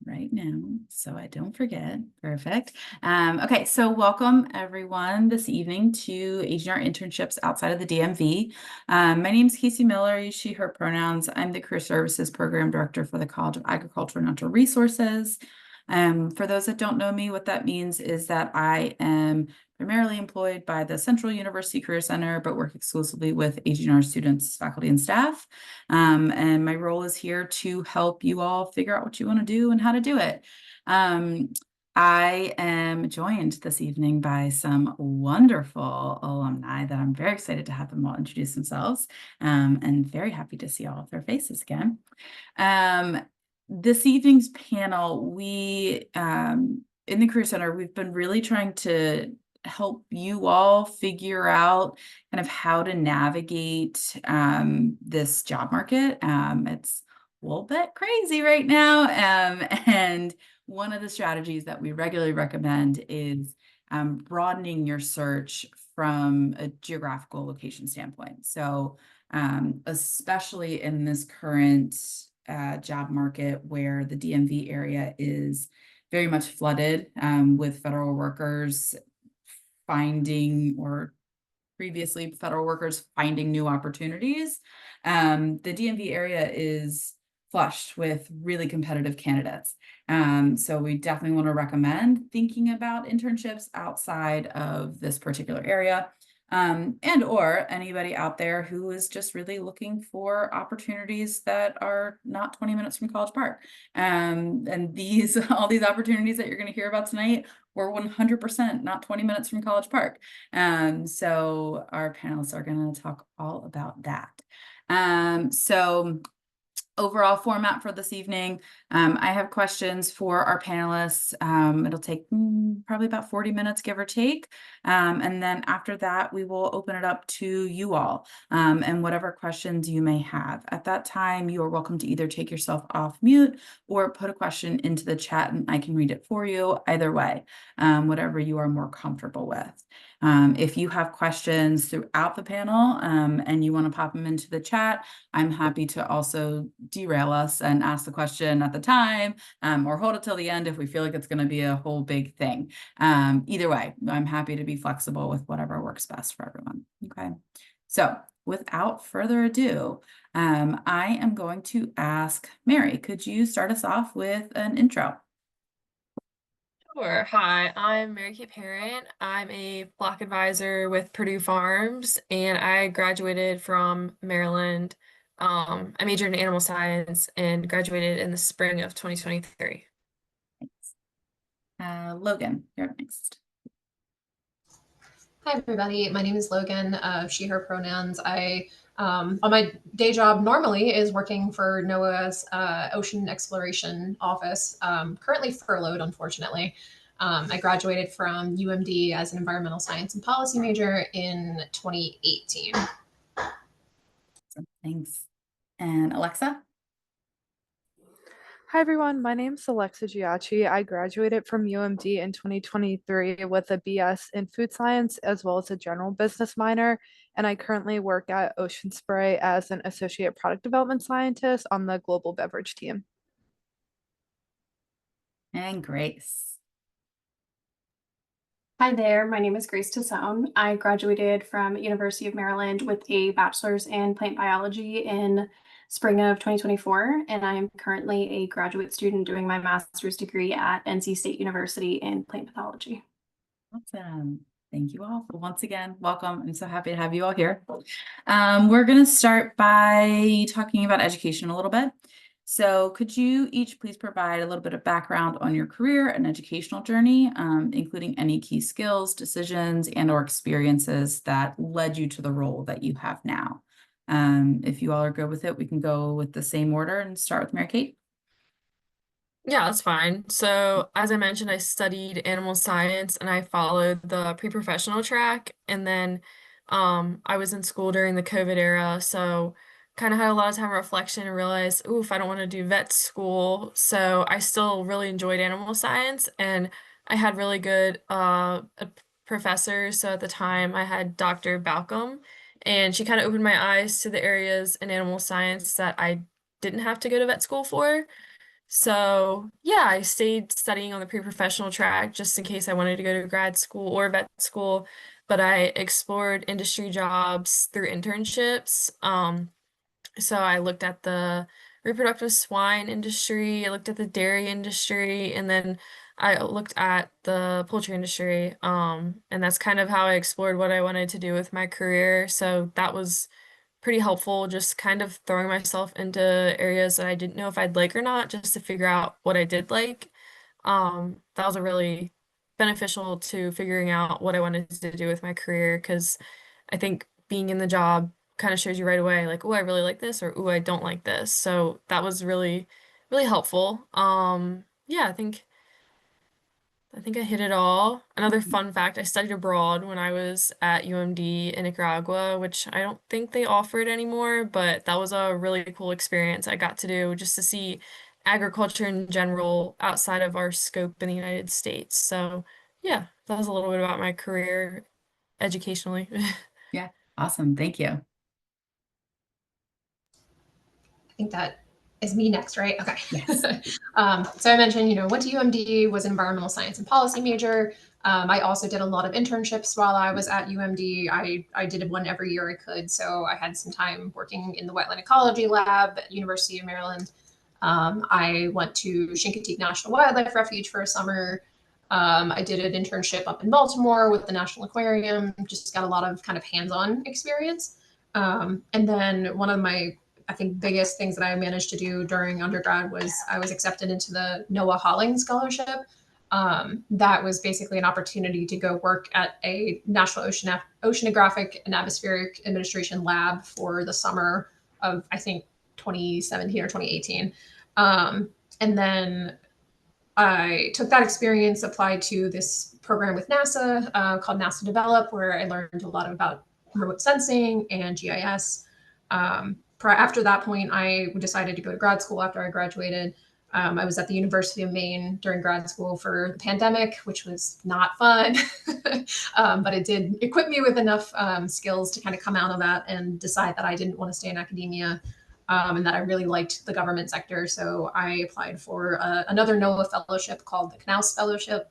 right now so I don't forget. Perfect. Okay, so welcome everyone this evening to AGNR Internships outside of the DMV. My name is Casey Miller, I use she, her pronouns. I'm the Career Services Program Director for the College of Agriculture and Natural Resources. For those that don't know me, what that means is that I am primarily employed by the Central University Career Center, but work exclusively with AGNR students, faculty, and staff. And my role is here to help you all figure out what you want to do and how to do it. I am joined this evening by some wonderful alumni that I'm very excited to have them all introduce themselves, and very happy to see all of their faces again. This evening's panel, in the Career Center, we've been really trying to help you all figure out kind of how to navigate this job market. It's a little bit crazy right now. And one of the strategies that we regularly recommend is broadening your search from a geographical location standpoint. So especially in this current job market where the DMV area is very much flooded with federal workers finding, or previously federal workers finding, new opportunities. The DMV area is flushed with really competitive candidates. So we definitely want to recommend thinking about internships outside of this particular area. And or anybody out there who is just really looking for opportunities that are not 20 minutes from College Park. And all these opportunities that you're going to hear about tonight were 100% not 20 minutes from College Park. So our panelists are going to talk all about that. So overall format for this evening, I have questions for our panelists. It'll take probably about 40 minutes, give or take. And then after that, we will open it up to you all and whatever questions you may have. At that time, you are welcome to either take yourself off mute or put a question into the chat and I can read it for you. Either way, whatever you are more comfortable with. If you have questions throughout the panel and you want to pop them into the chat, I'm happy to also derail us and ask the question at the time, or hold it till the end if we feel like it's going to be a whole big thing. Either way, I'm happy to be flexible with whatever works best for everyone. Okay, so without further ado, I am going to ask Mary, could you start us off with an intro? Sure. Hi, I'm Mary Kate Parent. I'm a block advisor with Purdue Farms, and I graduated from Maryland. I majored in animal science and graduated in the spring of 2023. Logan, you're up next. Hi, everybody. My name is Logan, she, her pronouns. On my day job normally is working for NOAA's Ocean Exploration Office, currently furloughed, unfortunately. I graduated from UMD as an environmental science and policy major in 2018. Thanks. And Alexa? Hi everyone, my name is Alexa Giacchi. I graduated from UMD in 2023 with a BS in food science as well as a general business minor, and I currently work at Ocean Spray as an associate product development scientist on the global beverage team. And Grace. Hi there, my name is Grace Tassone. I graduated from University of Maryland with a bachelor's in plant biology in spring of 2024, and I am currently a graduate student doing my master's degree at NC State University in plant pathology. Awesome. Thank you all. Once again, welcome. I'm so happy to have you all here. We're going to start by talking about education a little bit. So could you each please provide a little bit of background on your career and educational journey, including any key skills, decisions, and or experiences that led you to the role that you have now? If you all are good with it, we can go with the same order and start with Mary Kate. Yeah, that's fine. So, as I mentioned, I studied animal science and I followed the pre-professional track. And then I was in school during the COVID era. So, kind of had a lot of time reflection and realized, ooh, if I don't want to do vet school. So, I still really enjoyed animal science and I had really good professors. So, at the time, I had Dr. Balcom, and she kind of opened my eyes to the areas in animal science that I didn't have to go to vet school for. So yeah, I stayed studying on the pre-professional track just in case I wanted to go to grad school or vet school, but I explored industry jobs through internships. So I looked at the reproductive swine industry, I looked at the dairy industry, and then I looked at the poultry industry. And that's kind of how I explored what I wanted to do with my career. So that was pretty helpful, just kind of throwing myself into areas that I didn't know if I'd like or not, just to figure out what I did like. That was a really beneficial to figuring out what I wanted to do with my career because I think being in the job kind of shows you right away, like, oh, I really like this, or oh, I don't like this. So that was really, really helpful. Yeah, I think I hit it all. Another fun fact, I studied abroad when I was at UMD in Nicaragua, which I don't think they offer it anymore, but that was a really cool experience I got to do just to see agriculture in general outside of our scope in the United States. So, yeah, that was a little bit about my career educationally. Yeah, awesome. Thank you. I think that is me next, right? Okay. Yes. So I mentioned, went to UMD, was an environmental science and policy major. I also did a lot of internships while I was at UMD. I did one every year I could. So I had some time working in the wetland ecology lab at University of Maryland. I went to Chincoteague National Wildlife Refuge for a summer. I did an internship up in Baltimore with the National Aquarium, just got a lot of kind of hands-on experience. And then one of my, I think, biggest things that I managed to do during undergrad was I was accepted into the NOAA Holling Scholarship. That was basically an opportunity to go work at a National Oceanographic and Atmospheric Administration lab for the summer of, I think, 2017 or 2018. And then I took that experience, applied to this program with NASA called NASA Develop, where I learned a lot about remote sensing and GIS. After that point, I decided to go to grad school after I graduated. I was at the University of Maine during grad school for the pandemic, which was not fun, but it did equip me with enough skills to kind of come out of that and decide that I didn't want to stay in academia. And that I really liked the government sector. So I applied for another NOAA fellowship called the Knaus Fellowship,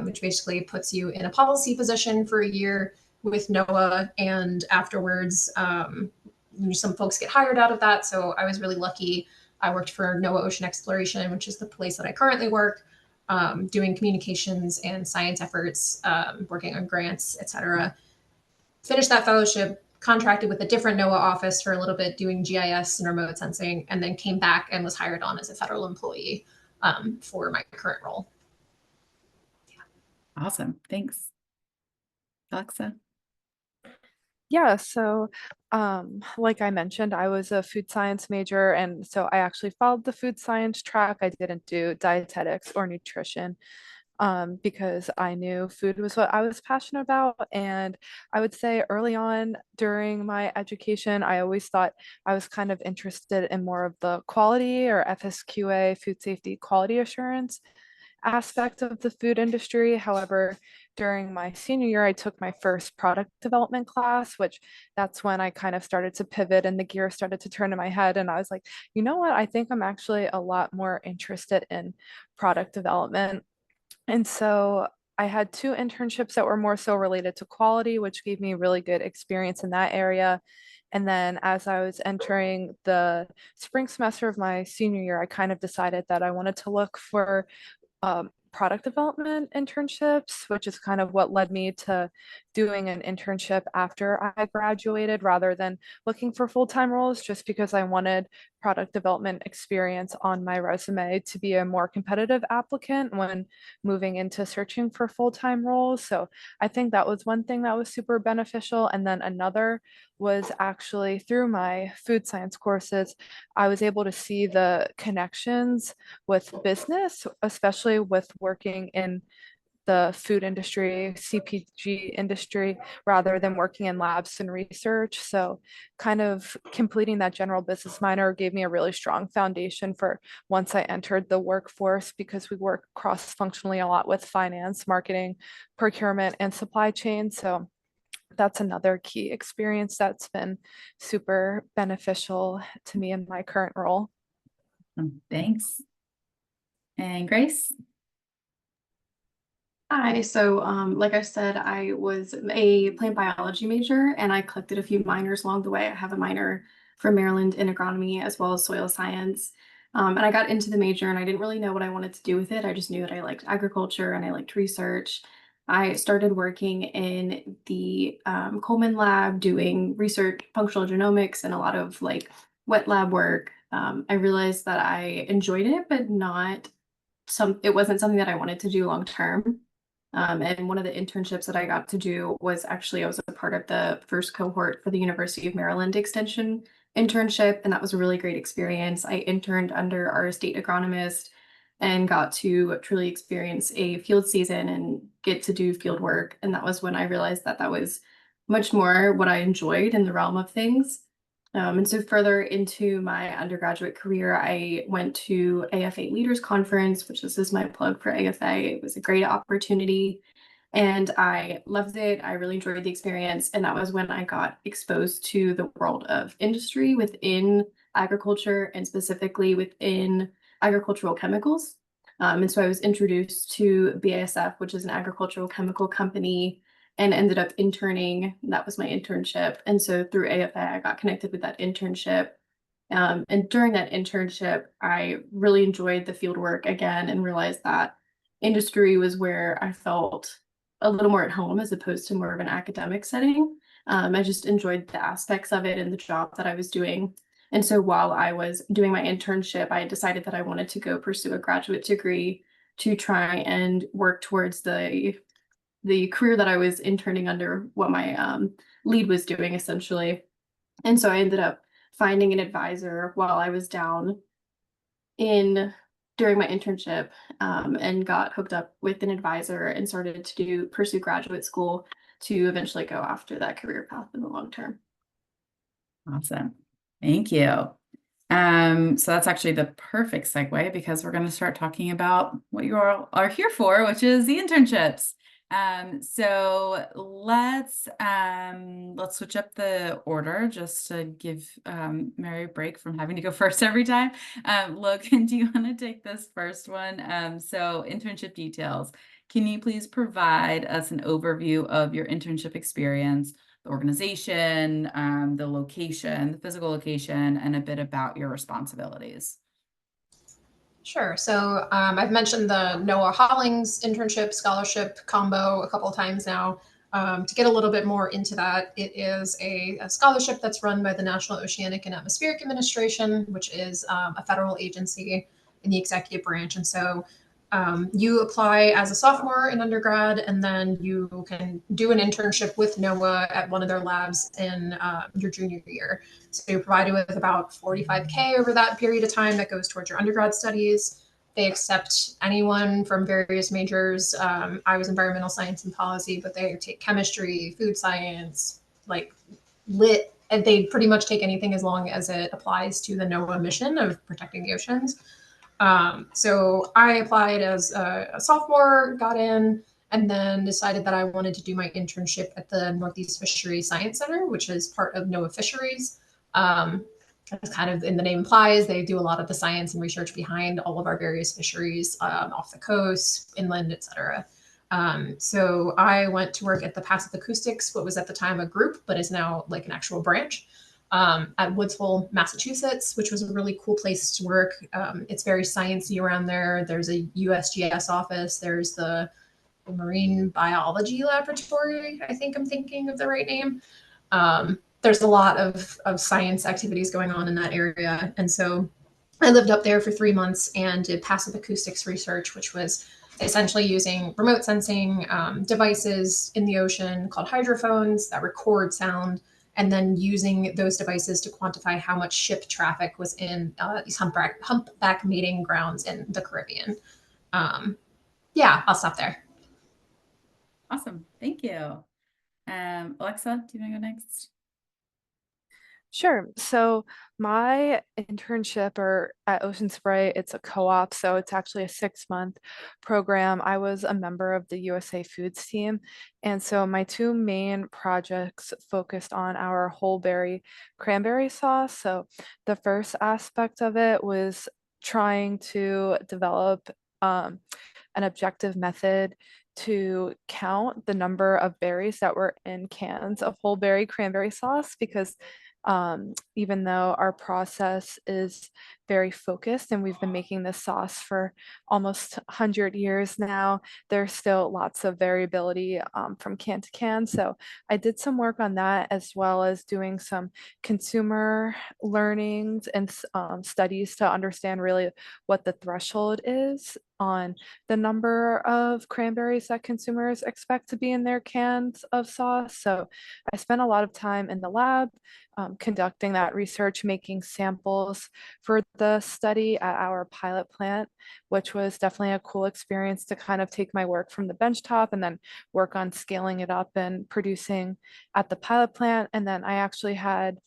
which basically puts you in a policy position for a year with NOAA. And afterwards, some folks get hired out of that. So I was really lucky. I worked for NOAA Ocean Exploration, which is the place that I currently work, doing communications and science efforts, working on grants, et cetera. Finished that fellowship, contracted with a different NOAA office for a little bit doing GIS and remote sensing, and then came back and was hired on as a federal employee for my current role. Awesome. Thanks. Alexa? Yeah, so like I mentioned, I was a food science major, and so I actually followed the food science track. I didn't do dietetics or nutrition because I knew food was what I was passionate about. And I would say early on during my education, I always thought I was kind of interested in more of the quality or FSQA, food safety quality assurance aspect of the food industry. However, during my senior year, I took my first product development class, which that's when I kind of started to pivot and the gear started to turn in my head. And I was like, you know what? I think I'm actually a lot more interested in product development. And so I had two internships that were more so related to quality, which gave me really good experience in that area. And then as I was entering the spring semester of my senior year, I kind of decided that I wanted to look for product development internships, which is kind of what led me to doing an internship after I graduated rather than looking for full-time roles, just because I wanted product development experience on my resume to be a more competitive applicant when moving into searching for full-time roles. So I think that was one thing that was super beneficial. And then another was actually through my food science courses, I was able to see the connections with business, especially with working in the food industry, CPG industry, rather than working in labs and research. So, kind of completing that general business minor gave me a really strong foundation for once I entered the workforce, because we work cross functionally a lot with finance, marketing, procurement, and supply chain. So, that's another key experience that's been super beneficial to me in my current role. Thanks. And Grace? Hi, so like I said, I was a plant biology major and I collected a few minors along the way. I have a minor from Maryland in agronomy as well as soil science. And I got into the major and I didn't really know what I wanted to do with it. I just knew that I liked agriculture and I liked research. I started working in the Coleman lab doing research, functional genomics, and a lot of like wet lab work. I realized that I enjoyed it, but it wasn't something that I wanted to do long term. And one of the internships that I got to do was actually I was a part of the first cohort for the University of Maryland Extension internship, and that was a really great experience. I interned under our state agronomist and got to truly experience a field season and get to do field work. And that was when I realized that that was much more what I enjoyed in the realm of things. And so further into my undergraduate career, I went to AFA Leaders Conference, which this is my plug for AFA. It was a great opportunity and I loved it. I really enjoyed the experience. And that was when I got exposed to the world of industry within agriculture and specifically within agricultural chemicals. And so I was introduced to BASF, which is an agricultural chemical company, and ended up interning. That was my internship. And so through AFA, I got connected with that internship. And during that internship, I really enjoyed the field work again and realized that industry was where I felt a little more at home as opposed to more of an academic setting. I just enjoyed the aspects of it and the job that I was doing. And so while I was doing my internship, I decided that I wanted to go pursue a graduate degree to try and work towards the career that I was interning under, what my lead was doing essentially. And so I ended up finding an advisor while I was down in during my internship, and got hooked up with an advisor and started to pursue graduate school to eventually go after that career path in the long term. Awesome. Thank you. So that's actually the perfect segue because we're going to start talking about what you all are here for, which is the internships. So let's switch up the order just to give Mary a break from having to go first every time. Logan, do you want to take this first one? So internship details. Can you please provide us an overview of your internship experience, the organization, the location, the physical location, and a bit about your responsibilities? Sure. So I've mentioned the Noah Hollings internship scholarship combo a couple of times now. To get a little bit more into that, it is a scholarship that's run by the National Oceanic and Atmospheric Administration, which is a federal agency in the executive branch. And so you apply as a sophomore in undergrad, and then you can do an internship with NOAA at one of their labs in your junior year. So you're provided with about $45K over that period of time that goes towards your undergrad studies. They accept anyone from various majors. I was environmental science and policy, but they take chemistry, food science, like lit, and they pretty much take anything as long as it applies to the NOAA mission of protecting the oceans. So I applied as a sophomore, got in, and then decided that I wanted to do my internship at the Northeast Fisheries Science Center, which is part of NOAA Fisheries. As kind of in the name implies, they do a lot of the science and research behind all of our various fisheries off the coast, inland, et cetera. So I went to work at the Passive Acoustics, what was at the time a group, but is now like an actual branch. At Woods Hole, Massachusetts, which was a really cool place to work. It's very sciencey around there. There's a USGS office. There's the Marine Biology Laboratory. I think I'm thinking of the right name. There's a lot of science activities going on in that area. And so I lived up there for 3 months and did passive acoustics research, which was essentially using remote sensing devices in the ocean called hydrophones that record sound, and then using those devices to quantify how much ship traffic was in these humpback mating grounds in the Caribbean. Yeah, I'll stop there. Awesome. Thank you. Alexa, do you want to go next? Sure. So my internship or at Ocean Spray, it's a co-op, so it's actually a 6-month program. I was a member of the USA Foods team. And so my two main projects focused on our whole berry cranberry sauce. So the first aspect of it was trying to develop an objective method to count the number of berries that were in cans of whole berry cranberry sauce, because even though our process is very focused and we've been making this sauce for almost 100 years now, there's still lots of variability from can to can. So I did some work on that, as well as doing some consumer learnings and studies to understand really what the threshold is on the number of cranberries that consumers expect to be in their cans of sauce. So I spent a lot of time in the lab conducting that research, making samples for the study at our pilot plant, which was definitely a cool experience to kind of take my work from the benchtop and then work on scaling it up and producing at the pilot plant. And then I actually had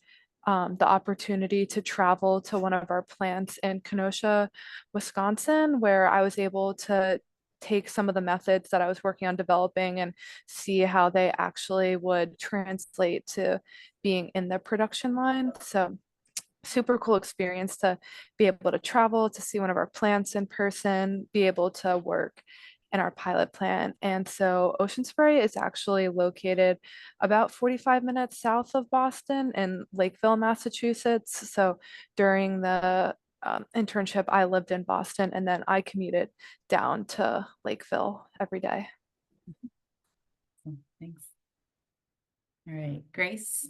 the opportunity to travel to one of our plants in Kenosha, Wisconsin, where I was able to take some of the methods that I was working on developing and see how they actually would translate to being in the production line. So super cool experience to be able to travel to see one of our plants in person, be able to work in our pilot plant. And so Ocean Spray is actually located about 45 minutes south of Boston in Lakeville, Massachusetts. So during the internship, I lived in Boston and then I commuted down to Lakeville every day. Thanks. All right, Grace.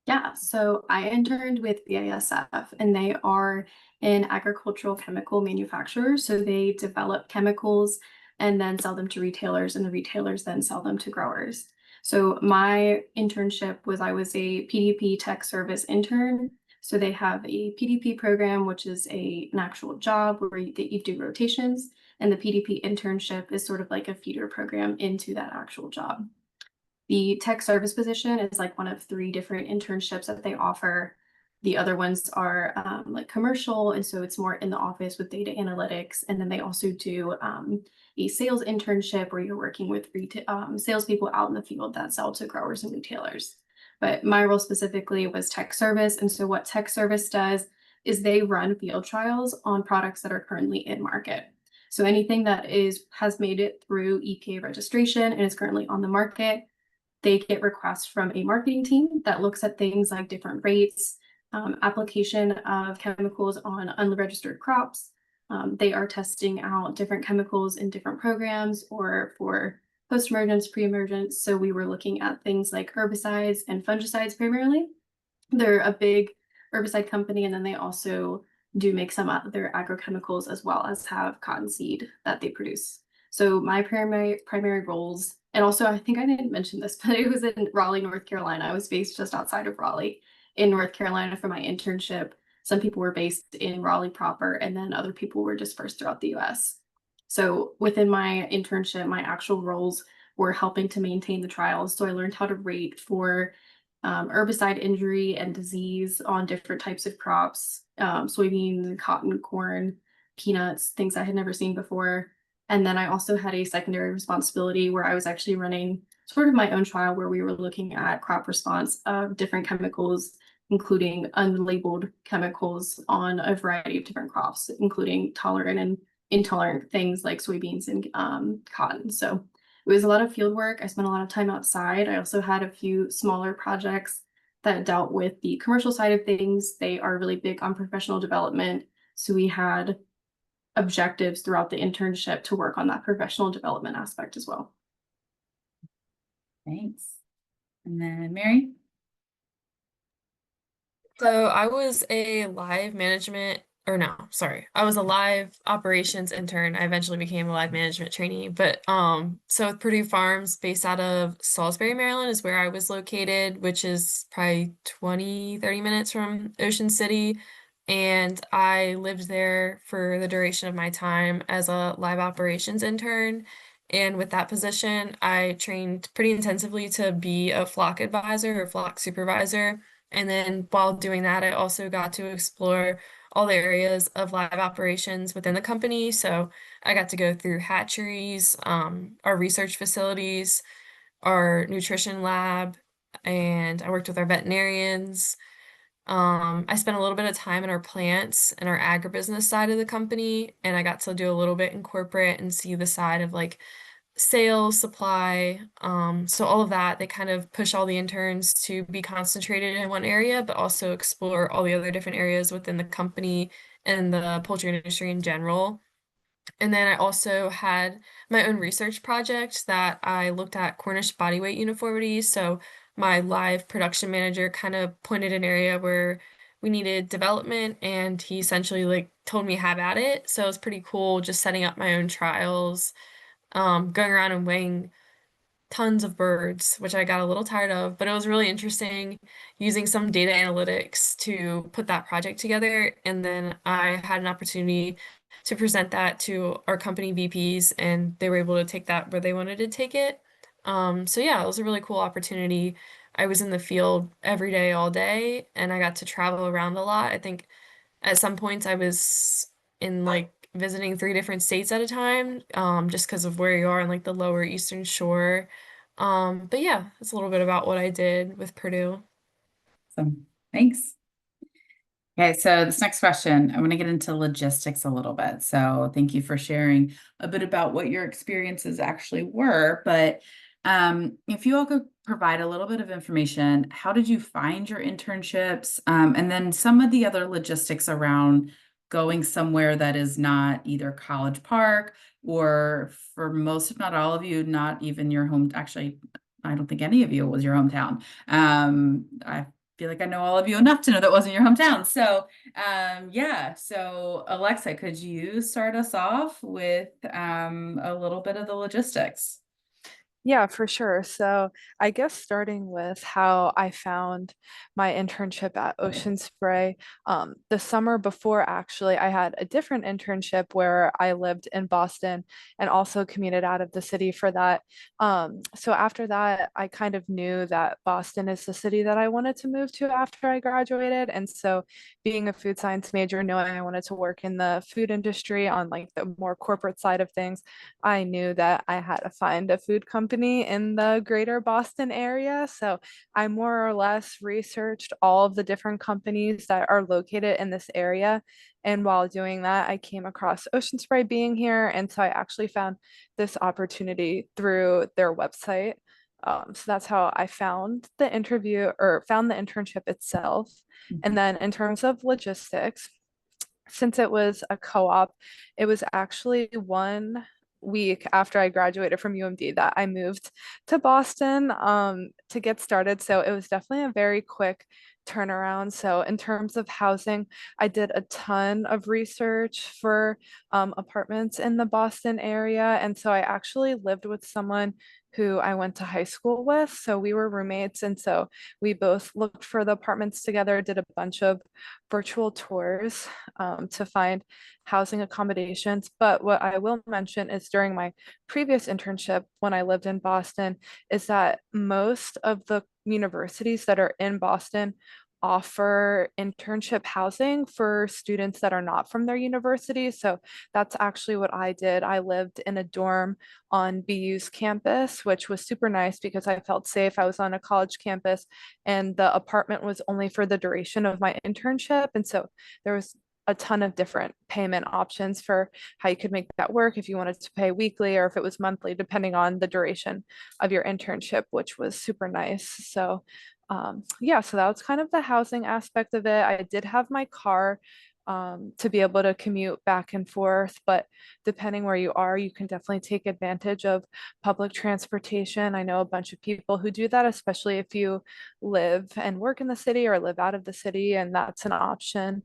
Yeah, so I interned with BASF, and they are an agricultural chemical manufacturer. So they develop chemicals and then sell them to retailers, and the retailers then sell them to growers. So my internship was, I was a PDP tech service intern. So they have a PDP program, which is an actual job where you do rotations, and the PDP internship is sort of like a feeder program into that actual job. The tech service position is like one of 3 different internships that they offer. The other ones are like commercial, and so it's more in the office with data analytics. And then they also do a sales internship where you're working with salespeople out in the field that sell to growers and retailers. But my role specifically was tech service. And so what tech service does is they run field trials on products that are currently in market. So anything that has made it through EPA registration and is currently on the market, they get requests from a marketing team that looks at things like different rates, application of chemicals on unregistered crops. They are testing out different chemicals in different programs or for post-emergence, pre-emergence. So we were looking at things like herbicides and fungicides primarily. They're a big herbicide company, and then they also do make some other agrochemicals as well as have cottonseed that they produce. So my primary roles, and also I think I didn't mention this, but it was in Raleigh, North Carolina. I was based just outside of Raleigh in North Carolina for my internship. Some people were based in Raleigh proper, and then other people were dispersed throughout the US. So within my internship, my actual roles were helping to maintain the trials. So I learned how to rate for herbicide injury and disease on different types of crops, soybeans, cotton, corn, peanuts, things I had never seen before. And then I also had a secondary responsibility where I was actually running sort of my own trial where we were looking at crop response of different chemicals, including unlabeled chemicals on a variety of different crops, including tolerant and intolerant things like soybeans and cotton. So it was a lot of field work. I spent a lot of time outside. I also had a few smaller projects that dealt with the commercial side of things. They are really big on professional development. So we had objectives throughout the internship to work on that professional development aspect as well. Thanks. And then Mary? So I was a live management, or no, sorry, I was a live operations intern. I eventually became a live management trainee, but so with Purdue Farms, based out of Salisbury, Maryland, is where I was located, which is probably 20-30 minutes from Ocean City. And I lived there for the duration of my time as a live operations intern. And with that position, I trained pretty intensively to be a flock advisor or flock supervisor. And then while doing that, I also got to explore all the areas of live operations within the company. So I got to go through hatcheries, our research facilities, our nutrition lab, and I worked with our veterinarians. I spent a little bit of time in our plants and our agribusiness side of the company, and I got to do a little bit in corporate and see the side of like sales, supply. So all of that, they kind of push all the interns to be concentrated in one area, but also explore all the other different areas within the company and the poultry industry in general. And then I also had my own research project that I looked at Cornish body weight uniformity. So my live production manager kind of pointed an area where we needed development, and he essentially like told me have at it. So it was pretty cool just setting up my own trials, going around and weighing tons of birds, which I got a little tired of, but it was really interesting using some data analytics to put that project together. And then I had an opportunity to present that to our company VPs, and they were able to take that where they wanted to take it. So yeah, it was a really cool opportunity. I was in the field every day, all day, and I got to travel around a lot. I think at some points I was in like visiting 3 different states at a time, just because of where you are in like the lower Eastern Shore. But yeah, that's a little bit about what I did with Purdue. Awesome. Thanks. Okay, so this next question, I want to get into logistics a little bit. So thank you for sharing a bit about what your experiences actually were. But if you all could provide a little bit of information, how did you find your internships? And then some of the other logistics around going somewhere that is not either College Park or, for most, if not all of you, not even your home. Actually, I don't think any of you was your hometown. I feel like I know all of you enough to know that wasn't your hometown. So yeah, so Alexa, could you start us off with a little bit of the logistics? Yeah, for sure. So I guess starting with how I found my internship at Ocean Spray. The summer before, actually, I had a different internship where I lived in Boston and also commuted out of the city for that. So after that, I kind of knew that Boston is the city that I wanted to move to after I graduated. And so being a food science major, knowing I wanted to work in the food industry on like the more corporate side of things, I knew that I had to find a food company in the greater Boston area. So I more or less researched all of the different companies that are located in this area. And while doing that, I came across Ocean Spray being here. And so I actually found this opportunity through their website. So that's how I found the interview or found the internship itself. And then in terms of logistics, since it was a co-op, it was actually 1 week after I graduated from UMD that I moved to Boston to get started. So it was definitely a very quick turnaround. So in terms of housing, I did a ton of research for apartments in the Boston area. And so I actually lived with someone who I went to high school with. So we were roommates. And so we both looked for the apartments together, did a bunch of virtual tours to find housing accommodations. But what I will mention is during my previous internship when I lived in Boston, is that most of the universities that are in Boston offer internship housing for students that are not from their university. So that's actually what I did. I lived in a dorm on BU's campus, which was super nice because I felt safe. I was on a college campus and the apartment was only for the duration of my internship. And so there was a ton of different payment options for how you could make that work if you wanted to pay weekly or if it was monthly, depending on the duration of your internship, which was super nice. So yeah, so that was kind of the housing aspect of it. I did have my car to be able to commute back and forth, but depending where you are, you can definitely take advantage of public transportation. I know a bunch of people who do that, especially if you live and work in the city or live out of the city, and that's an option.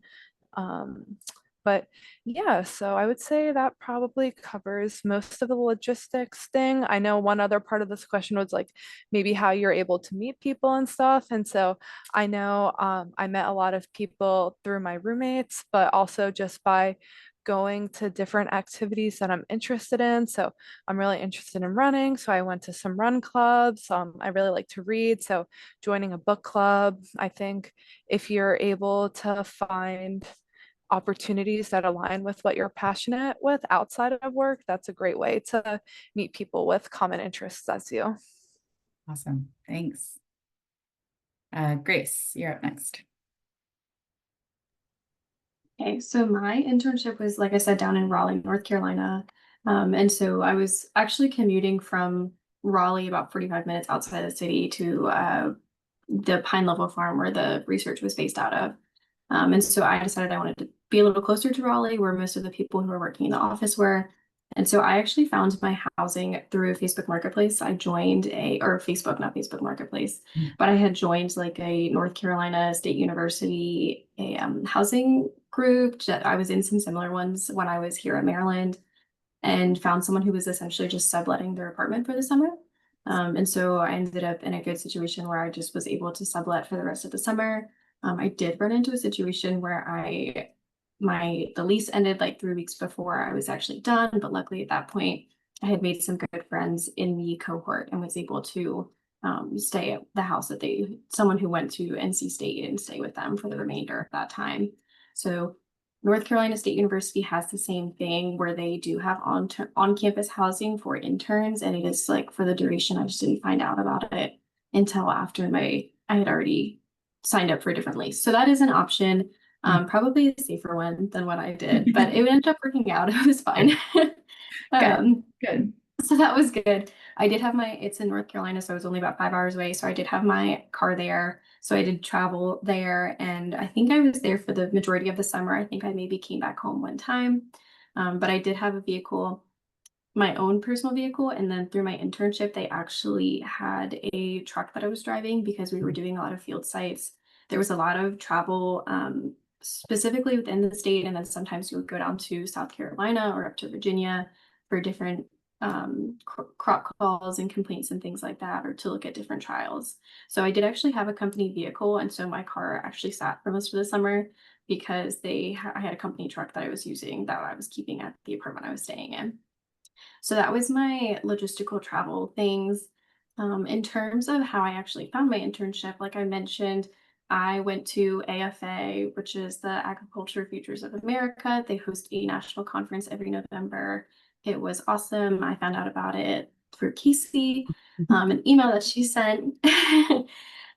Um, but yeah, so I would say that probably covers most of the logistics thing. I know one other part of this question was like maybe how you're able to meet people and stuff. And so I know I met a lot of people through my roommates, but also just by going to different activities that I'm interested in. So I'm really interested in running. So I went to some run clubs. I really like to read. So joining a book club, I think if you're able to find opportunities that align with what you're passionate with outside of work, that's a great way to meet people with common interests as you. Awesome. Thanks. Grace, you're up next. Okay, so my internship was, like I said, down in Raleigh, North Carolina. And so I was actually commuting from Raleigh about 45 minutes outside the city to the Pine Level Farm where the research was based out of. And so I decided I wanted to be a little closer to Raleigh, where most of the people who were working in the office were. And so I actually found my housing through Facebook Marketplace. I joined or Facebook, not Facebook Marketplace, but I had joined like a North Carolina State University housing group that I was in some similar ones when I was here at Maryland, and found someone who was essentially just subletting their apartment for the summer. And so I ended up in a good situation where I just was able to sublet for the rest of the summer. I did run into a situation where the lease ended like 3 weeks before I was actually done, but luckily at that point I had made some good friends in the cohort and was able to stay at the house that someone who went to NC State and stay with them for the remainder of that time. So North Carolina State University has the same thing where they do have on-campus housing for interns, and it is like for the duration. I just didn't find out about it until after I had already signed up for a different lease. So that is an option, probably a safer one than what I did, but it ended up working out. It was fine. Good. So that was good. I did have it's in North Carolina, so I was only about 5 hours away. So I did have my car there. So I did travel there, and I think I was there for the majority of the summer. I think I maybe came back home one time. But I did have a vehicle, my own personal vehicle. And then through my internship, they actually had a truck that I was driving because we were doing a lot of field sites. There was a lot of travel, specifically within the state. And then sometimes we would go down to South Carolina or up to Virginia for different crop calls and complaints and things like that, or to look at different trials. So I did actually have a company vehicle, and so my car actually sat for most of the summer because I had a company truck that I was using that I was keeping at the apartment I was staying in. So that was my logistical travel things. In terms of how I actually found my internship, like I mentioned, I went to AFA, which is the Agriculture Futures of America. They host a national conference every November. It was awesome. I found out about it through Casey, an email that she sent,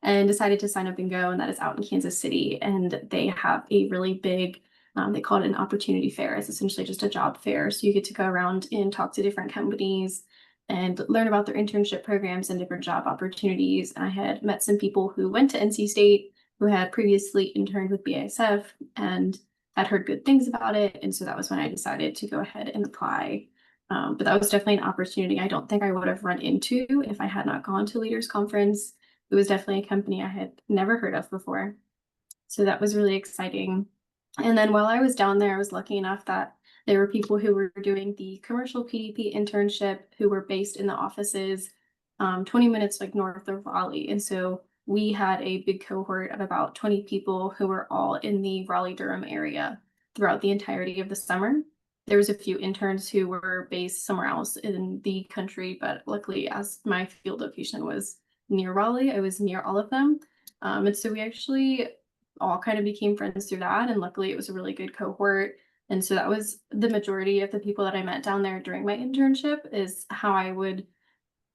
and decided to sign up and go. And that is out in Kansas City. And they have a really big, they call it an opportunity fair. It's essentially just a job fair. So you get to go around and talk to different companies and learn about their internship programs and different job opportunities. And I had met some people who went to NC State who had previously interned with BASF and had heard good things about it. And so that was when I decided to go ahead and apply. But that was definitely an opportunity I don't think I would have run into if I had not gone to Leaders Conference. It was definitely a company I had never heard of before. So that was really exciting. And then while I was down there, I was lucky enough that there were people who were doing the commercial PDP internship who were based in the offices 20 minutes like north of Raleigh. And so we had a big cohort of about 20 people who were all in the Raleigh-Durham area throughout the entirety of the summer. There was a few interns who were based somewhere else in the country, but luckily as my field location was near Raleigh, I was near all of them. And so we actually all kind of became friends through that. And luckily it was a really good cohort. And so that was the majority of the people that I met down there during my internship is how I would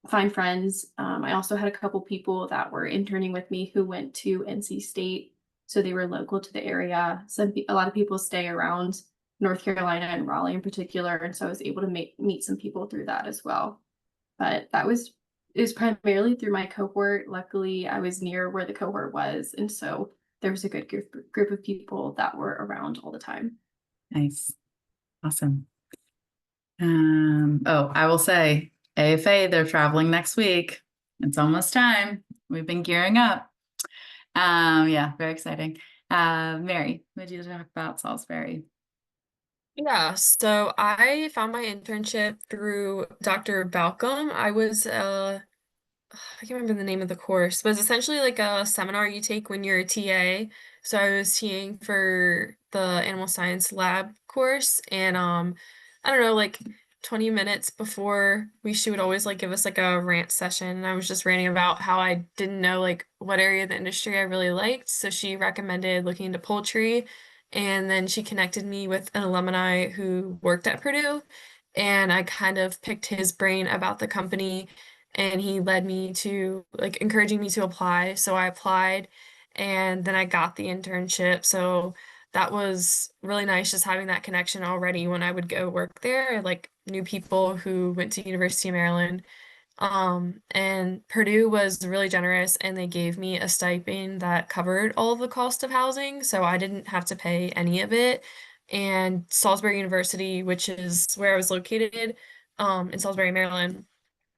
find friends. I also had a couple people that were interning with me who went to NC State. So they were local to the area. A lot of people stay around North Carolina and Raleigh in particular. And so I was able to meet some people through that as well. But it was primarily through my cohort. Luckily, I was near where the cohort was. And so there was a good group of people that were around all the time. Nice. Awesome. Oh, I will say AFA, they're traveling next week. It's almost time. We've been gearing up. Yeah, very exciting. Mary, what did you talk about Salisbury? Yeah, so I found my internship through Dr. Balcom. I can't remember the name of the course, but it's essentially like a seminar you take when you're a TA. So I was TAing for the animal science lab course, and I don't know, like 20 minutes before she would always like give us like a rant session, and I was just ranting about how I didn't know like what area of the industry I really liked. So she recommended looking into poultry, and then she connected me with an alumni who worked at Purdue, and I kind of picked his brain about the company, and he led me to like encouraging me to apply. So I applied, and then I got the internship. So that was really nice, just having that connection already when I would go work there. I, like, knew people who went to University of Maryland. And Purdue was really generous and they gave me a stipend that covered all of the cost of housing, so I didn't have to pay any of it. And Salisbury University, which is where I was located, in Salisbury, Maryland,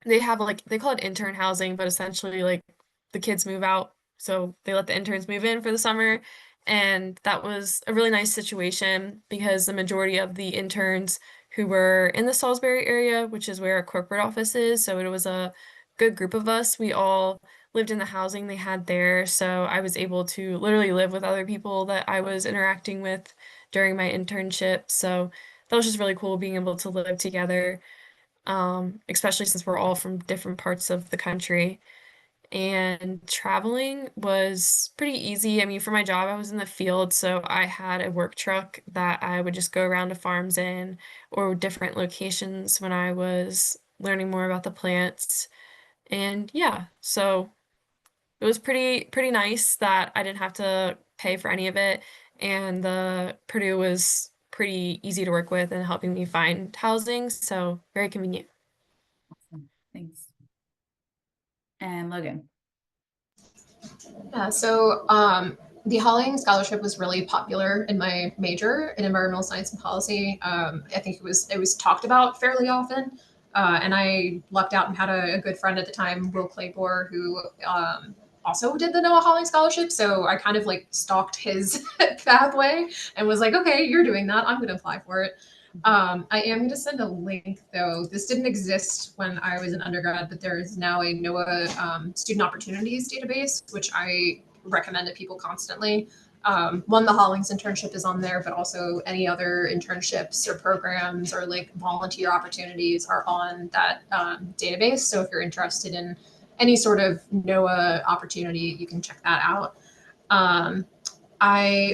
they have, like, they call it intern housing, but essentially, like, the kids move out, so they let the interns move in for the summer. And that was a really nice situation because the majority of the interns who were in the Salisbury area, which is where our corporate office is, so it was a good group of us. We all lived in the housing they had there, so I was able to literally live with other people that I was interacting with during my internship. So that was just really cool being able to live together, especially since we're all from different parts of the country. And traveling was pretty easy. I mean, for my job, I was in the field, so I had a work truck that I would just go around to farms in or different locations when I was learning more about the plants. And yeah, so it was pretty nice that I didn't have to pay for any of it. And the Purdue was pretty easy to work with and helping me find housing, so very convenient. Awesome. Thanks. And Logan. Yeah, so the Holling Scholarship was really popular in my major in environmental science and policy. I think it was talked about fairly often, and I lucked out and had a good friend at the time, Will Claybore, who also did the Noah Holling Scholarship. So I kind of like stalked his pathway and was like, okay, you're doing that, I'm going to apply for it. I am going to send a link though. This didn't exist when I was an undergrad, but there is now a NOAA student opportunities database, which I recommend to people constantly. One, the Hollings internship is on there, but also any other internships or programs or like volunteer opportunities are on that database. So if you're interested in any sort of NOAA opportunity, you can check that out.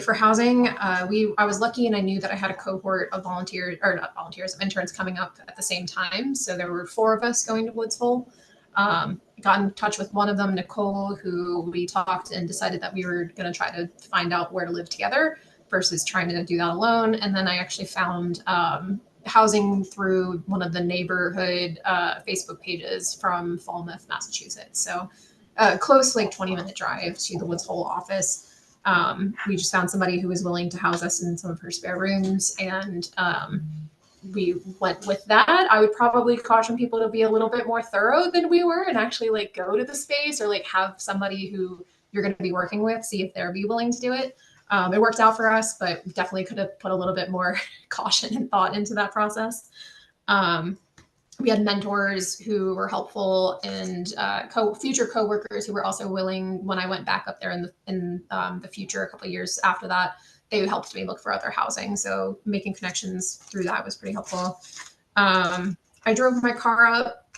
For housing, I was lucky and I knew that I had a cohort of volunteers, or not volunteers, of interns coming up at the same time. So there were 4 of us going to Woods Hole. Got in touch with one of them, Nicole, who we talked and decided that we were going to try to find out where to live together versus trying to do that alone. And then I actually found housing through one of the neighborhood Facebook pages from Falmouth, Massachusetts. So close, like 20-minute drive to the Woods Hole office. We just found somebody who was willing to house us in some of her spare rooms, and we went with that. I would probably caution people to be a little bit more thorough than we were and actually like go to the space or like have somebody who you're going to be working with, see if they'll be willing to do it. It worked out for us, but definitely could have put a little bit more caution and thought into that process. We had mentors who were helpful and future coworkers who were also willing. When I went back up there in the future, a couple of years after that, they helped me look for other housing. So making connections through that was pretty helpful. I drove my car up.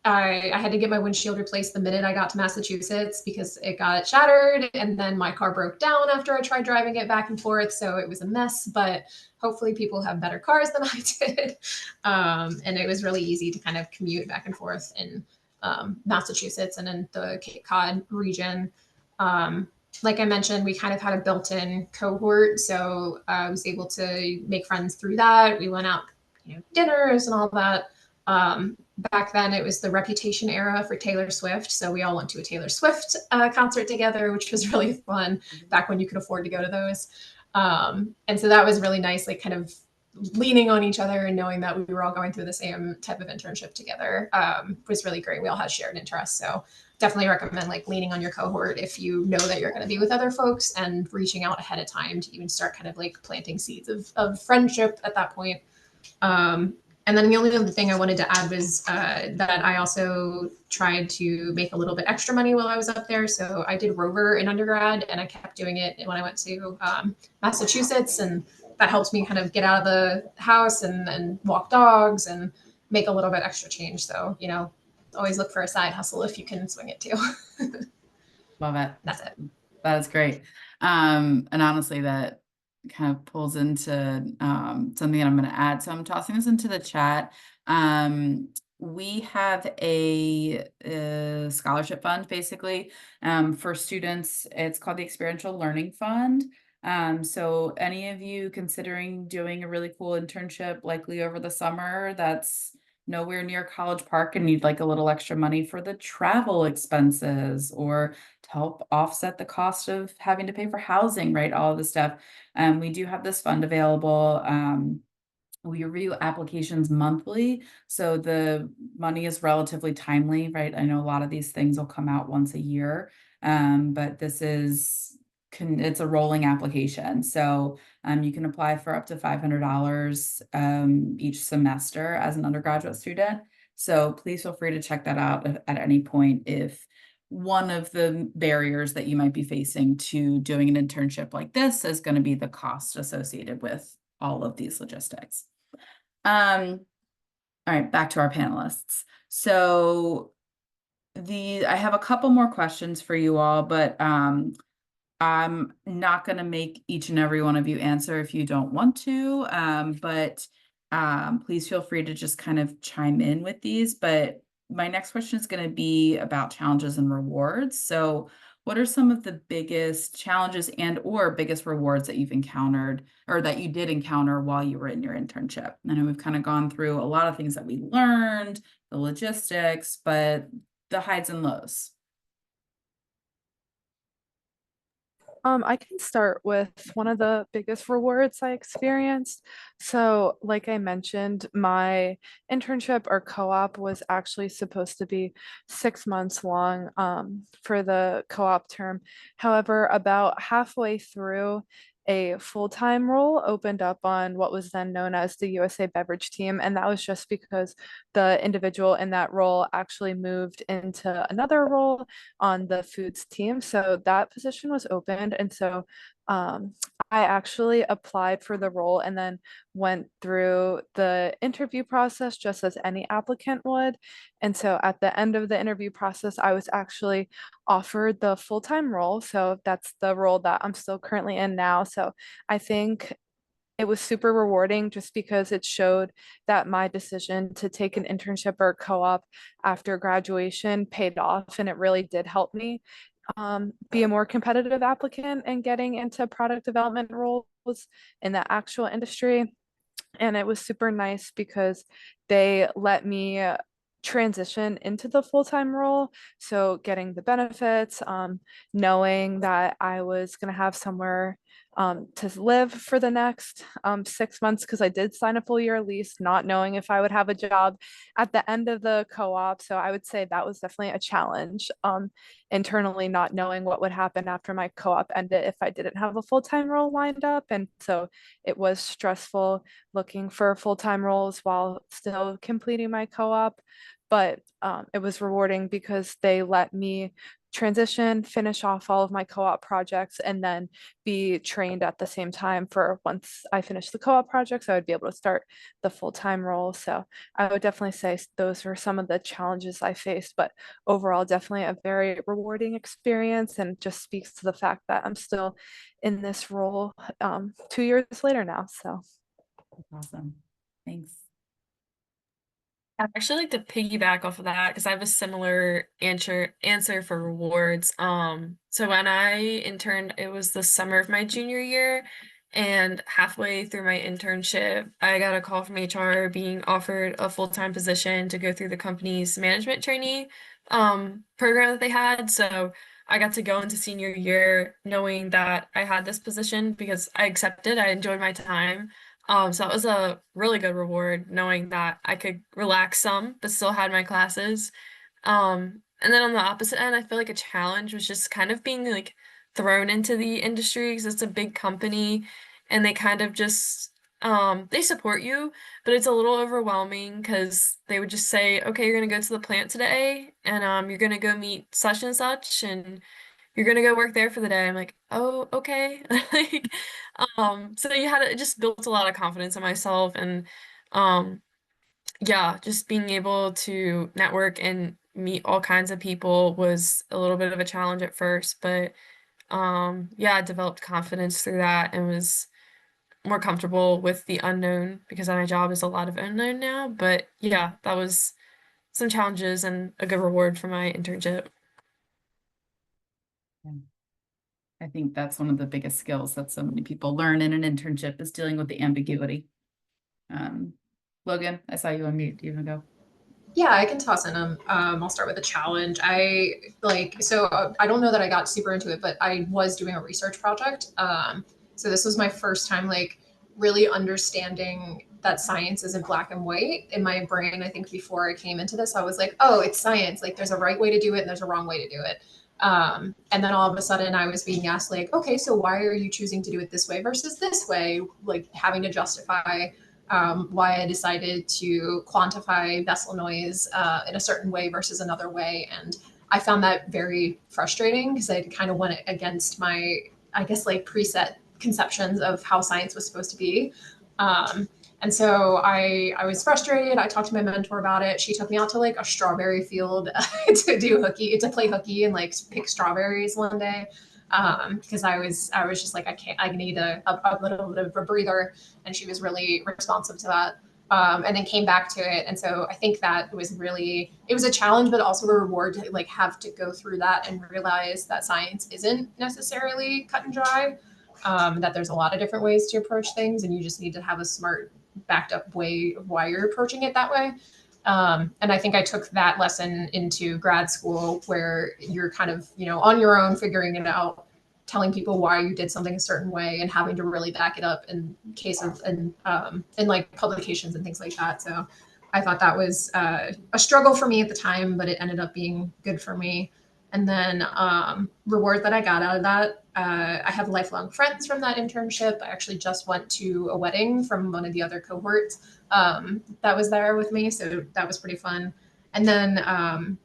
I had to get my windshield replaced the minute I got to Massachusetts because it got shattered, and then my car broke down after I tried driving it back and forth. So it was a mess, but hopefully people have better cars than I did. And it was really easy to kind of commute back and forth in Massachusetts and in the Cape Cod region. Like I mentioned, we kind of had a built-in cohort, so I was able to make friends through that. We went out, dinners and all that. Back then it was the Reputation era for Taylor Swift. So we all went to a Taylor Swift concert together, which was really fun back when you could afford to go to those. And so that was really nice, like kind of leaning on each other and knowing that we were all going through the same type of internship together was really great. We all had shared interests. So definitely recommend like leaning on your cohort if you know that you're going to be with other folks and reaching out ahead of time to even start kind of like planting seeds of friendship at that point. And then the only other thing I wanted to add was that I also tried to make a little bit extra money while I was up there. So I did Rover in undergrad, and I kept doing it when I went to Massachusetts. And that helped me kind of get out of the house and walk dogs and make a little bit extra change. So, always look for a side hustle if you can swing it too. Love it. That's it. That is great. And honestly, that kind of pulls into something that I'm going to add. So I'm tossing this into the chat. We have a scholarship fund basically for students. It's called the Experiential Learning Fund. So any of you considering doing a really cool internship, likely over the summer, that's nowhere near College Park and need like a little extra money for the travel expenses or to help offset the cost of having to pay for housing, right? All of this stuff. We do have this fund available. We review applications monthly, so the money is relatively timely, right? I know a lot of these things will come out once a year, but this is it's a rolling application. So you can apply for up to $500 each semester as an undergraduate student. So please feel free to check that out at any point if one of the barriers that you might be facing to doing an internship like this is going to be the cost associated with all of these logistics. All right, back to our panelists. So I have a couple more questions for you all, but I'm not going to make each and every one of you answer if you don't want to, but please feel free to just kind of chime in with these. But my next question is going to be about challenges and rewards. So what are some of the biggest challenges and or biggest rewards that you've encountered or that you did encounter while you were in your internship? I know we've kind of gone through a lot of things that we learned, the logistics, but the highs and lows. I can start with one of the biggest rewards I experienced. So, like I mentioned, my internship or co-op was actually supposed to be 6 months long for the co-op term. However, about halfway through, a full-time role opened up on what was then known as the USA Beverage team. And that was just because the individual in that role actually moved into another role on the foods team. So that position was opened. And so um, I actually applied for the role and then went through the interview process just as any applicant would. And so at the end of the interview process, I was actually offered the full-time role. So that's the role that I'm still currently in now. So I think it was super rewarding just because it showed that my decision to take an internship or co-op after graduation paid off, and it really did help me be a more competitive applicant and getting into product development roles in the actual industry. And it was super nice because they let me transition into the full-time role. So getting the benefits, knowing that I was going to have somewhere to live for the next 6 months, because I did sign a full year lease, not knowing if I would have a job at the end of the co-op. So I would say that was definitely a challenge internally, not knowing what would happen after my co-op ended if I didn't have a full-time role lined up. And so it was stressful looking for full-time roles while still completing my co-op. But it was rewarding because they let me transition, finish off all of my co-op projects, and then be trained at the same time for once I finished the co-op projects, I would be able to start the full-time role. So I would definitely say those were some of the challenges I faced, but overall, definitely a very rewarding experience and just speaks to the fact that I'm still in this role 2 years later now. So Awesome. Thanks. I'd actually like to piggyback off of that because I have a similar answer for rewards. So when I interned, it was the summer of my junior year, and halfway through my internship, I got a call from HR being offered a full-time position to go through the company's management trainee program that they had. So I got to go into senior year knowing that I had this position because I accepted, I enjoyed my time. So that was a really good reward, knowing that I could relax some, but still had my classes. And then on the opposite end, I feel like a challenge was just kind of being like thrown into the industry because it's a big company and they kind of just they support you, but it's a little overwhelming because they would just say, okay, you're gonna go to the plant today and you're gonna go meet such and such and you're gonna go work there for the day. I'm like, oh, okay. Like, so it just built a lot of confidence in myself and um yeah, just being able to network and meet all kinds of people was a little bit of a challenge at first, but yeah, I developed confidence through that and was more comfortable with the unknown because my job is a lot of unknown now. But yeah, that was some challenges and a good reward for my internship. Yeah. I think that's one of the biggest skills that so many people learn in an internship is dealing with the ambiguity. Logan, I saw you on mute. Do you want to go? Yeah, I can toss in them. I'll start with a challenge. I don't know that I got super into it, but I was doing a research project. So this was my first time like really understanding that science isn't black and white. In my brain, I think before I came into this, I was like, oh, it's science. Like there's a right way to do it and there's a wrong way to do it. And then all of a sudden I was being asked like, okay, so why are you choosing to do it this way versus this way? Like having to justify why I decided to quantify vessel noise in a certain way versus another way. And I found that very frustrating because I kind of went against my, I guess, like preset conceptions of how science was supposed to be. And so I was frustrated. I talked to my mentor about it. She took me out to like a strawberry field to play hooky and like pick strawberries one day. Because I was just like, I need a little bit of a breather. And she was really responsive to that. And then came back to it. And so I think that it was a challenge, but also a reward to like have to go through that and realize that science isn't necessarily cut and dry. That there's a lot of different ways to approach things, and you just need to have a smart, backed up way of why you're approaching it that way. And I think I took that lesson into grad school where you're kind of, on your own, figuring it out, telling people why you did something a certain way and having to really back it up in case of, in like publications and things like that. So I thought that was a struggle for me at the time, but it ended up being good for me. And then reward that I got out of that, I have lifelong friends from that internship. I actually just went to a wedding from one of the other cohorts that was there with me. So that was pretty fun. And then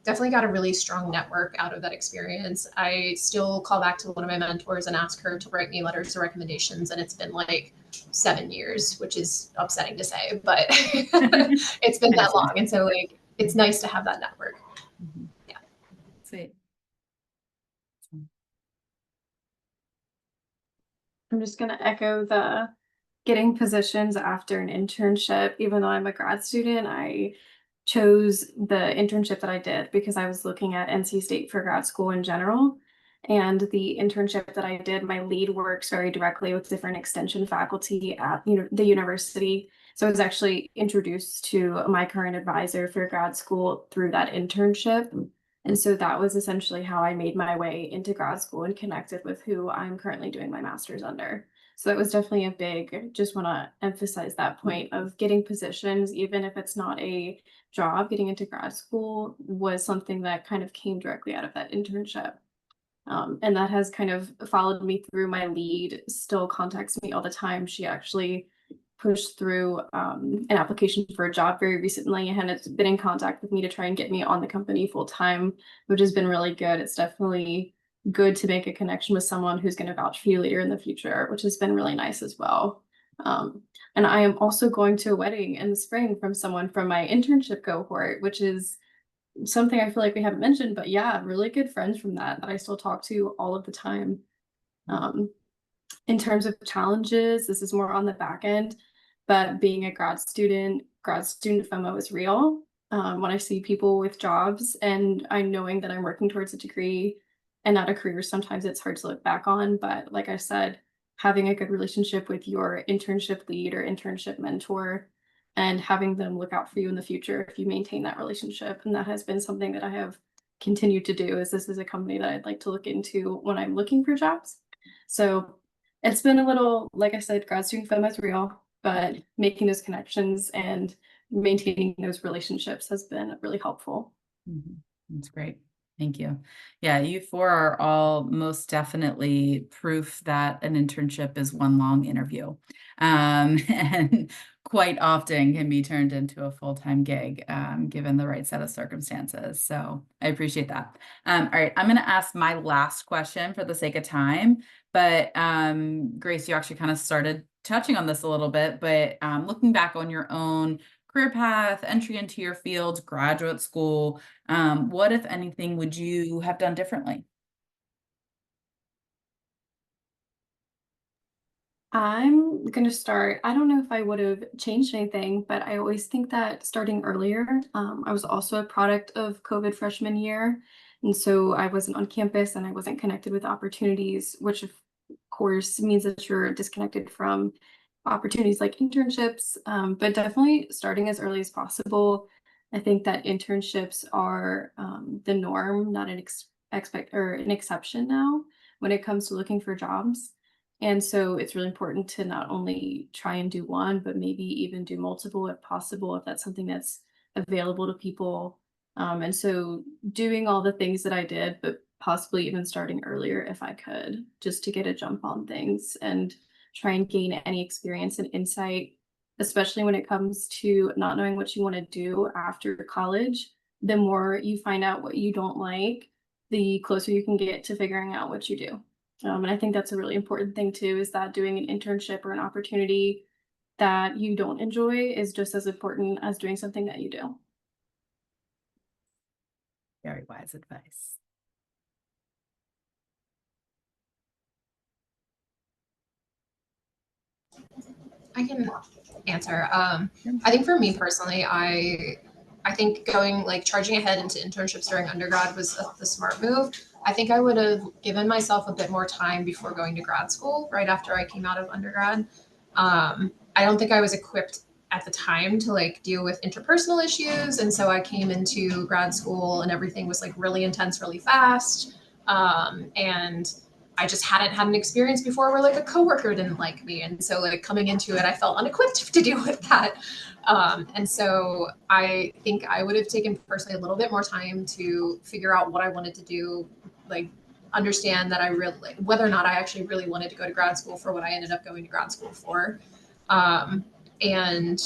definitely got a really strong network out of that experience. I still call back to one of my mentors and ask her to write me letters of recommendations. And it's been like 7 years, which is upsetting to say, but it's been that long. And so like, it's nice to have that network. Mm-hmm. Yeah. Sweet. I'm just going to echo the getting positions after an internship. Even though I'm a grad student, I chose the internship that I did because I was looking at NC State for grad school in general. And the internship that I did, my lead works very directly with different extension faculty at the university. So I was actually introduced to my current advisor for grad school through that internship. And so that was essentially how I made my way into grad school and connected with who I'm currently doing my master's under. So it was definitely a big, just want to emphasize that point of getting positions, even if it's not a job, getting into grad school was something that kind of came directly out of that internship. And that has kind of followed me through. My lead still contacts me all the time. She actually pushed through an application for a job very recently and has been in contact with me to try and get me on the company full time, which has been really good. It's definitely good to make a connection with someone who's going to vouch for you later in the future, which has been really nice as well. And I am also going to a wedding in the spring from someone from my internship cohort, which is something I feel like we haven't mentioned, but yeah, really good friends from that I still talk to all of the time. In terms of challenges, this is more on the back end, but being a grad student FOMO is real. When I see people with jobs and I'm knowing that I'm working towards a degree and not a career, sometimes it's hard to look back on. But like I said, having a good relationship with your internship lead or internship mentor and having them look out for you in the future if you maintain that relationship. And that has been something that I have continued to do, is this is a company that I'd like to look into when I'm looking for jobs. So it's been a little, like I said, grad student FOMO is real, but making those connections and maintaining those relationships has been really helpful. Mm-hmm. That's great. Thank you. Yeah, you four are all most definitely proof that an internship is one long interview, and quite often can be turned into a full-time gig, given the right set of circumstances. So I appreciate that. All right, I'm going to ask my last question for the sake of time, but Grace, you actually kind of started touching on this a little bit, but looking back on your own career path, entry into your field, graduate school, what, if anything, would you have done differently? I'm going to start. I don't know if I would have changed anything, but I always think that starting earlier, I was also a product of COVID freshman year. And so I wasn't on campus and I wasn't connected with opportunities, which of course means that you're disconnected from opportunities like internships, but definitely starting as early as possible. I think that internships are the norm, not an expect or an exception now when it comes to looking for jobs. And so it's really important to not only try and do one, but maybe even do multiple if possible, if that's something that's available to people. And so doing all the things that I did, but possibly even starting earlier if I could, just to get a jump on things and try and gain any experience and insight, especially when it comes to not knowing what you want to do after college. The more you find out what you don't like, the closer you can get to figuring out what you do. And I think that's a really important thing too, is that doing an internship or an opportunity that you don't enjoy is just as important as doing something that you do. Very wise advice. I can answer. I think for me personally, I think going like charging ahead into internships during undergrad was the smart move. I think I would have given myself a bit more time before going to grad school right after I came out of undergrad. I don't think I was equipped at the time to like deal with interpersonal issues. And so I came into grad school and everything was like really intense, really fast. And I just hadn't had an experience before where like a coworker didn't like me. And so like coming into it, I felt unequipped to deal with that. And so I think I would have taken personally a little bit more time to figure out what I wanted to do, like understand that I really, whether or not I actually really wanted to go to grad school for what I ended up going to grad school for. And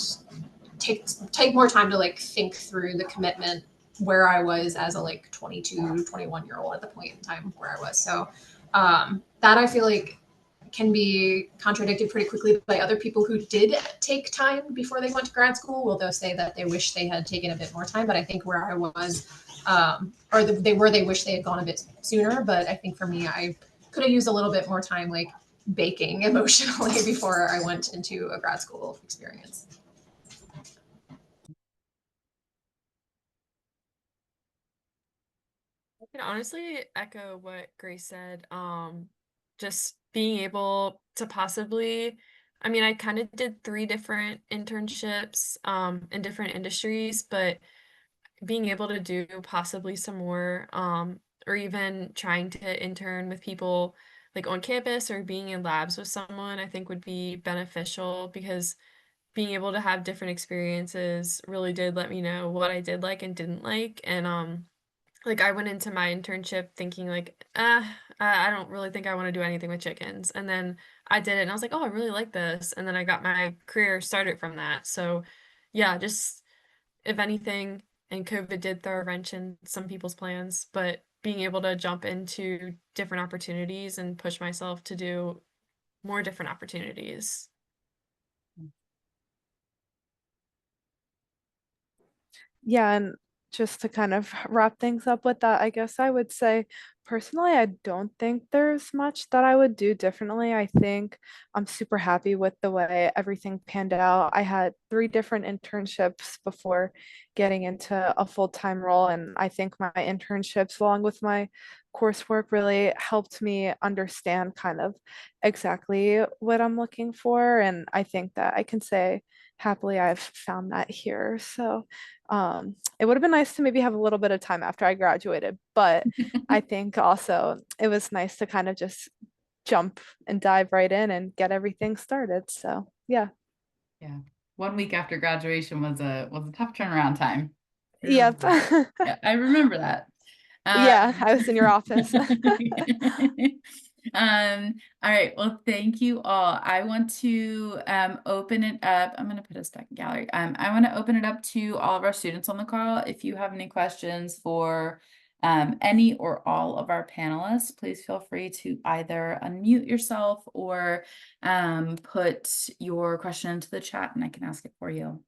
take more time to like think through the commitment where I was as a like 22, 21-year-old at the point in time where I was. So that I feel like can be contradicted pretty quickly by other people who did take time before they went to grad school. Will they'll say that they wish they had taken a bit more time, but I think where I was, they wish they had gone a bit sooner. But I think for me, I could have used a little bit more time, like baking emotionally before I went into a grad school experience. I can honestly echo what Grace said. Just being able to possibly, I mean, I kind of did 3 different internships in different industries, but being able to do possibly some more, or even trying to intern with people like on campus or being in labs with someone, I think would be beneficial because being able to have different experiences really did let me know what I did like and didn't like. And like I went into my internship thinking like, I don't really think I want to do anything with chickens. And then I did it and I was like, oh, I really like this. And then I got my career started from that. So yeah, just if anything, and COVID did throw a wrench in some people's plans, but being able to jump into different opportunities and push myself to do more different opportunities. Yeah, and just to kind of wrap things up with that, I guess I would say personally, I don't think there's much that I would do differently. I think I'm super happy with the way everything panned out. I had 3 different internships before getting into a full-time role, and I think my internships, along with my coursework, really helped me understand kind of exactly what I'm looking for. And I think that I can say happily I've found that here. So it would have been nice to maybe have a little bit of time after I graduated, but I think also it was nice to kind of just jump and dive right in and get everything started. So yeah. Yeah. 1 week after graduation was a tough turnaround time. Yep. Yeah, I remember that. Yeah, I was in your office. All right. Well, thank you all. I want to open it up. I'm going to put us back in gallery. I want to open it up to all of our students on the call. If you have any questions for any or all of our panelists, please feel free to either unmute yourself or put your question into the chat and I can ask it for you.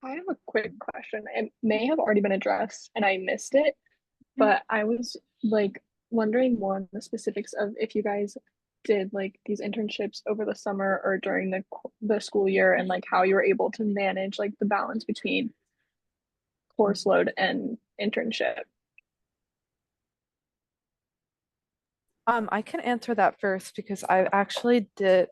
I have a quick question. It may have already been addressed and I missed it, but I was like wondering more on the specifics of if you guys did like these internships over the summer or during the school year, and like how you were able to manage like the balance between course load and internship. I can answer that first because I actually did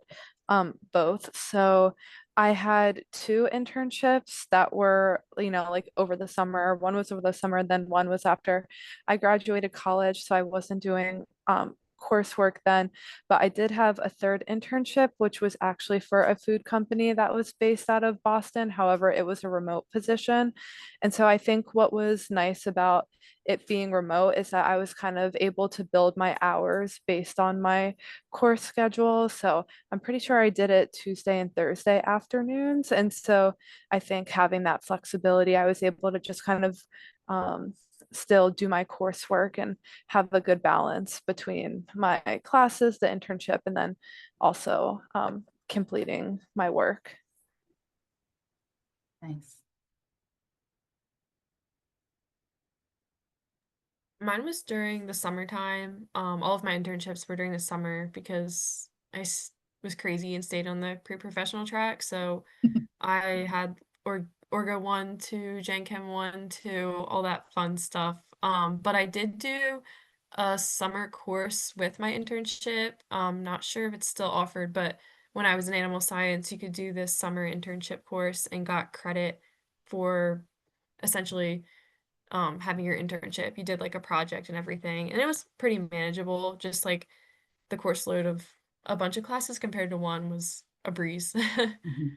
both. So I had two internships that were, like over the summer. One was over the summer, then one was after I graduated college. So I wasn't doing coursework then, but I did have a third internship, which was actually for a food company that was based out of Boston. However, it was a remote position. And so I think what was nice about it being remote is that I was kind of able to build my hours based on my course schedule. So I'm pretty sure I did it Tuesday and Thursday afternoons. And so I think having that flexibility, I was able to just kind of still do my coursework and have a good balance between my classes, the internship, and then also completing my work. Nice. Mine was during the summertime. All of my internships were during the summer because was crazy and stayed on the pre-professional track. So I had Orga 1, 2, Gen Chem 1, 2, all that fun stuff. But I did do a summer course with my internship. Not sure if it's still offered, but when I was in animal science, you could do this summer internship course and got credit for essentially having your internship. You did like a project and everything, and it was pretty manageable. Just like the course load of a bunch of classes compared to one was a breeze. Mhm.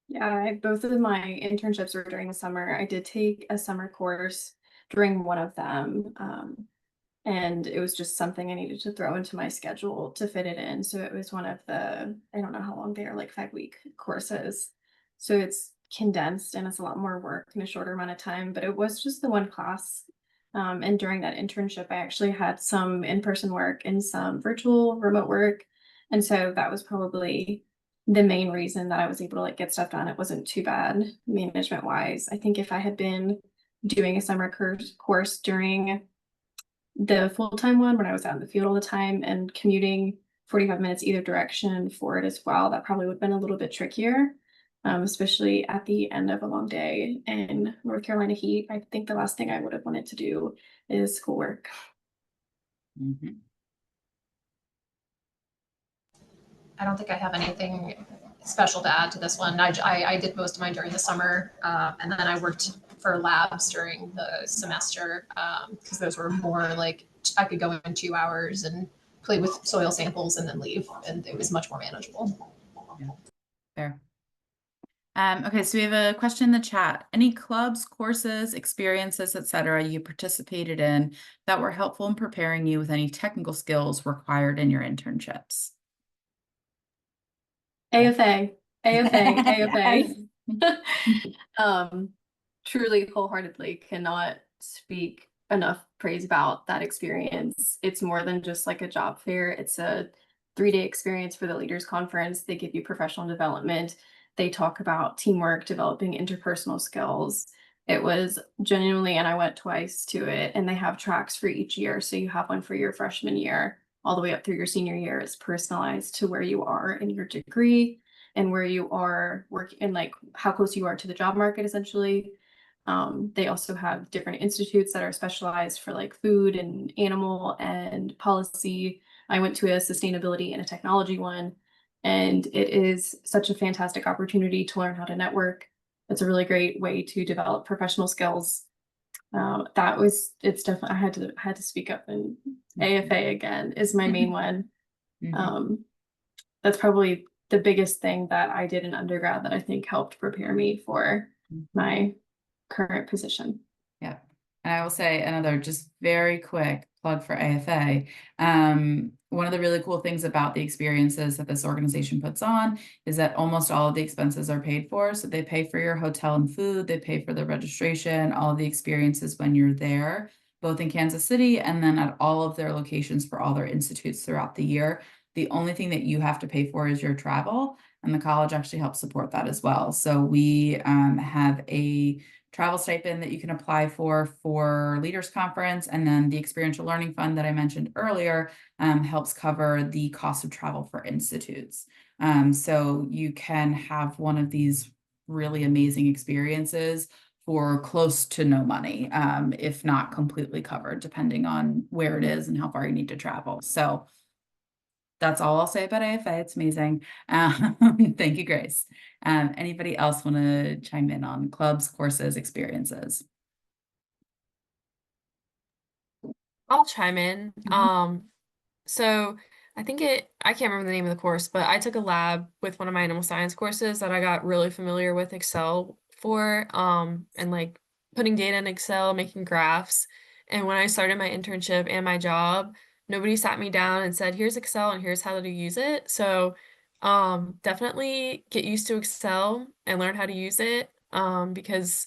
Yeah, both of my internships were during the summer. I did take a summer course during one of them. And it was just something I needed to throw into my schedule to fit it in. So it was one of the, I don't know how long they are, like 5-week courses. So it's condensed and it's a lot more work in a shorter amount of time, but it was just the one class. And during that internship, I actually had some in-person work and some virtual remote work. And so that was probably the main reason that I was able to like get stuff done. It wasn't too bad management wise. I think if I had been doing a summer course during the full-time one when I was out in the field all the time and commuting 45 minutes either direction for it as well, that probably would have been a little bit trickier, especially at the end of a long day in North Carolina heat. I think the last thing I would have wanted to do is schoolwork. Mhm. I don't think I have anything special to add to this one. I did most of mine during the summer, and then I worked for labs during the semester because those were more like I could go in 2 hours and play with soil samples and then leave, and it was much more manageable. Fair. Okay, so we have a question in the chat. Any clubs, courses, experiences, etc. you participated in that were helpful in preparing you with any technical skills required in your internships? AFA, AFA. Yes. Truly wholeheartedly cannot speak enough praise about that experience. It's more than just like a job fair. It's a 3-day experience for the leaders conference. They give you professional development. They talk about teamwork, developing interpersonal skills. It was genuinely, and I went twice to it, and they have tracks for each year. So you have one for your freshman year all the way up through your senior year. It's personalized to where you are in your degree and where you are working and like how close you are to the job market essentially. They also have different institutes that are specialized for like food and animal and policy. I went to a sustainability and a technology one, and it is such a fantastic opportunity to learn how to network. It's a really great way to develop professional skills. It's definitely, I had to speak up, and AFA again is my main one. Mhm. That's probably the biggest thing that I did in undergrad that I think helped prepare me for my current position. Yeah. And I will say another just very quick plug for AFA. One of the really cool things about the experiences that this organization puts on is that almost all of the expenses are paid for. So they pay for your hotel and food, they pay for the registration, all of the experiences when you're there, both in Kansas City and then at all of their locations for all their institutes throughout the year. The only thing that you have to pay for is your travel. and the college actually helps support that as well. So we have a travel stipend that you can apply for Leaders Conference, and then the Experiential Learning Fund that I mentioned earlier helps cover the cost of travel for institutes. So you can have one of these really amazing experiences for close to no money, if not completely covered, depending on where it is and how far you need to travel. So that's all I'll say about AFA. It's amazing. Thank you, Grace. Anybody else want to chime in on clubs, courses, experiences? I'll chime in. Mhm. So I can't remember the name of the course, but I took a lab with one of my animal science courses that I got really familiar with Excel for, and like putting data in Excel, making graphs. And when I started my internship and my job, nobody sat me down and said, here's Excel and here's how to use it. So, definitely get used to Excel and learn how to use it, because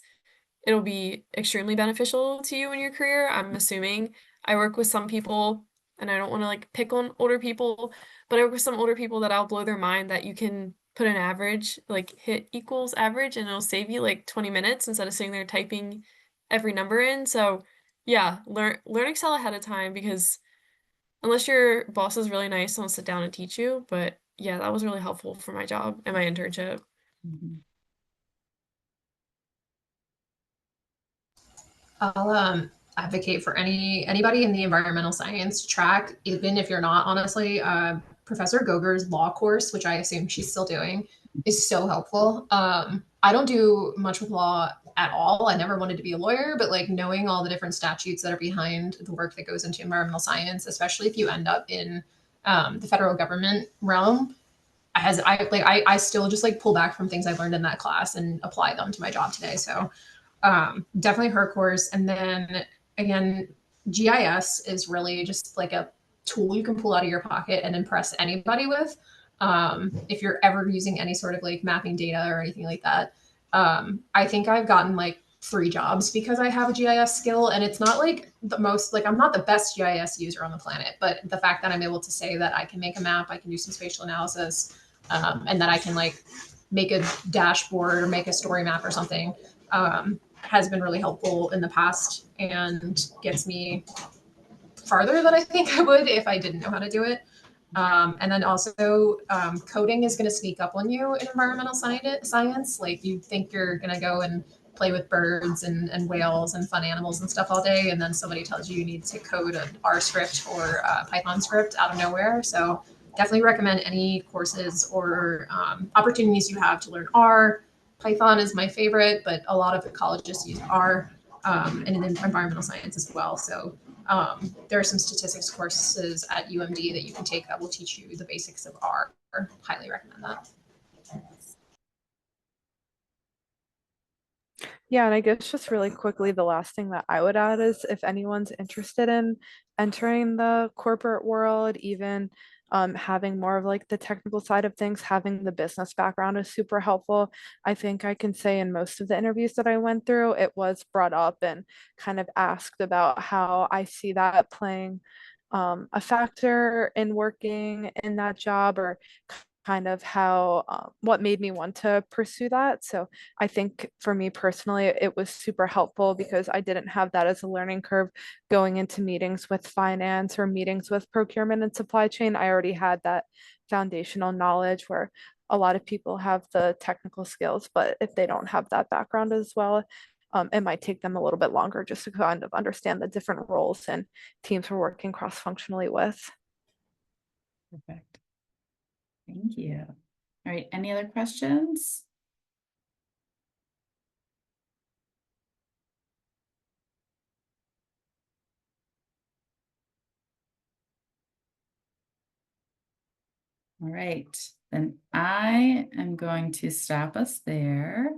it'll be extremely beneficial to you in your career. I'm assuming. I work with some people, and I don't want to like pick on older people, but I work with some older people that I'll blow their mind that you can put an average, like hit equals average, and it'll save you like 20 minutes instead of sitting there typing every number in. So yeah, learn Excel ahead of time, because unless your boss is really nice, they'll sit down and teach you. But yeah, that was really helpful for my job and my internship. Mhm. I'll advocate for anybody in the environmental science track, even if you're not. Honestly, Professor Goger's law course, which I assume she's still doing, is so helpful. I don't do much with law at all. I never wanted to be a lawyer, but like knowing all the different statutes that are behind the work that goes into environmental science, especially if you end up in the federal government realm, as I still just like pull back from things I learned in that class and apply them to my job today. So definitely her course. And then again, GIS is really just like a tool you can pull out of your pocket and impress anybody with. If you're ever using any sort of like mapping data or anything like that. I think I've gotten like 3 jobs because I have a GIS skill, and it's not like the most, like I'm not the best GIS user on the planet, but the fact that I'm able to say that I can make a map, I can do some spatial analysis, and that I can like make a dashboard or make a story map or something, has been really helpful in the past and gets me farther than I think I would if I didn't know how to do it. And then also, coding is going to sneak up on you in environmental science. Like you think you're going to go and play with birds and whales and fun animals and stuff all day, and then somebody tells you you need to code an R script or a Python script out of nowhere. So definitely recommend any courses or opportunities you have to learn R. Python is my favorite, but a lot of the colleges use R, and in environmental science as well. So there are some statistics courses at UMD that you can take that will teach you the basics of R. Highly recommend that. Yeah, and I guess just really quickly, the last thing that I would add is if anyone's interested in entering the corporate world, even having more of like the technical side of things, having the business background is super helpful. I think I can say in most of the interviews that I went through, it was brought up and kind of asked about how I see that playing a factor in working in that job, or kind of how what made me want to pursue that. So I think for me personally, it was super helpful because I didn't have that as a learning curve going into meetings with finance or meetings with procurement and supply chain. I already had that foundational knowledge where a lot of people have the technical skills, but if they don't have that background as well, it might take them a little bit longer just to kind of understand the different roles and teams we're working cross-functionally with. Perfect. Thank you. All right, any other questions? All right, then I am going to stop us there.